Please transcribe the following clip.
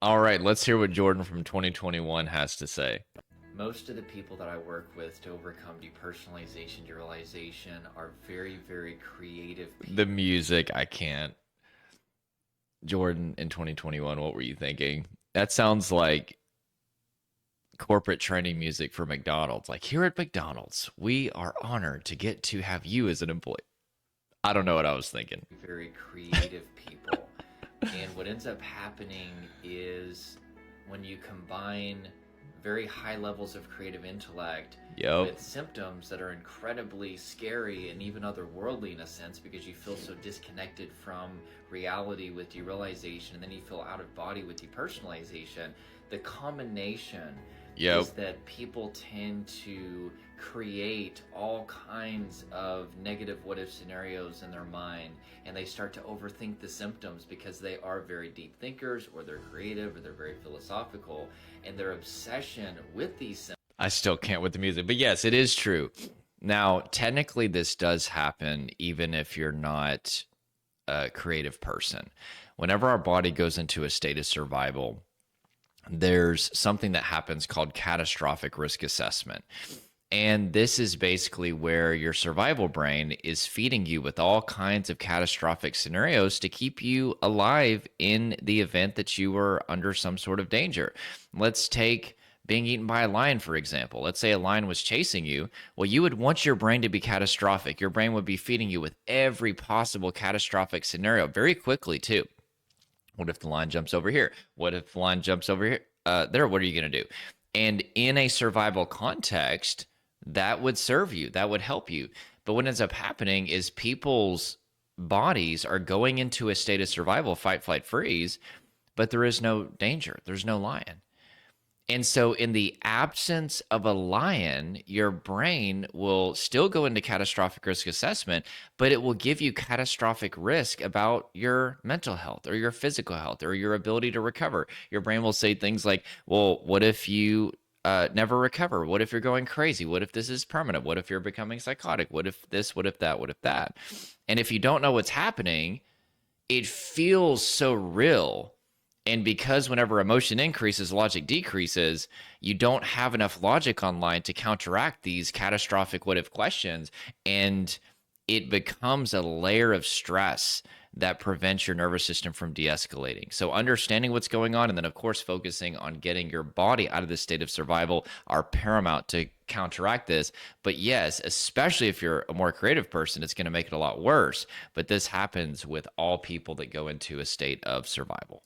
All right, let's hear what Jordan from 2021 has to say. Most of the people that I work with to overcome depersonalization, derealization are very, very creative The people. music, I can't. Jordan in 2021, what were you thinking? That sounds like corporate training music for McDonald's. Like here at McDonald's, we are honored to get to have you as an employee. I don't know what I was thinking. Very creative people. And what ends up happening is when you combine very high levels of creative intellect Yep. with symptoms that are incredibly scary and even otherworldly in a sense because you feel so disconnected from reality with derealization and then you feel out of body with depersonalization, the combination Yep. is that people tend to create all kinds of negative what if scenarios in their mind and they start to overthink the symptoms because they are very deep thinkers or they're creative or they're very philosophical and their obsession with these symptoms. I still can't with the music, but yes, it is true. Now, technically, this does happen even if you're not a creative person. Whenever our body goes into a state of survival, there's something that happens called catastrophic risk assessment. And this is basically where your survival brain is feeding you with all kinds of catastrophic scenarios to keep you alive in the event that you were under some sort of danger. Let's take being eaten by a lion, for example. Let's say a lion was chasing you. Well, you would want your brain to be catastrophic. Your brain would be feeding you with every possible catastrophic scenario very quickly, too. What if the line jumps over here? What if the line jumps over here? There, what are you going to do? And in a survival context, that would serve you, that would help you. But what ends up happening is people's bodies are going into a state of survival, fight, flight, freeze, but there is no danger, there's no lion. And so, in the absence of a lion, your brain will still go into catastrophic risk assessment, but it will give you catastrophic risk about your mental health or your physical health or your ability to recover. Your brain will say things like, well, what if you never recover? What if you're going crazy? What if this is permanent? What if you're becoming psychotic? What if this? What if that? What if that? And if you don't know what's happening, it feels so real. And because whenever emotion increases, logic decreases, you don't have enough logic online to counteract these catastrophic what if questions. And it becomes a layer of stress that prevents your nervous system from de escalating. So, understanding what's going on and then, of course, focusing on getting your body out of this state of survival are paramount to counteract this. But yes, especially if you're a more creative person, it's going to make it a lot worse. But this happens with all people that go into a state of survival.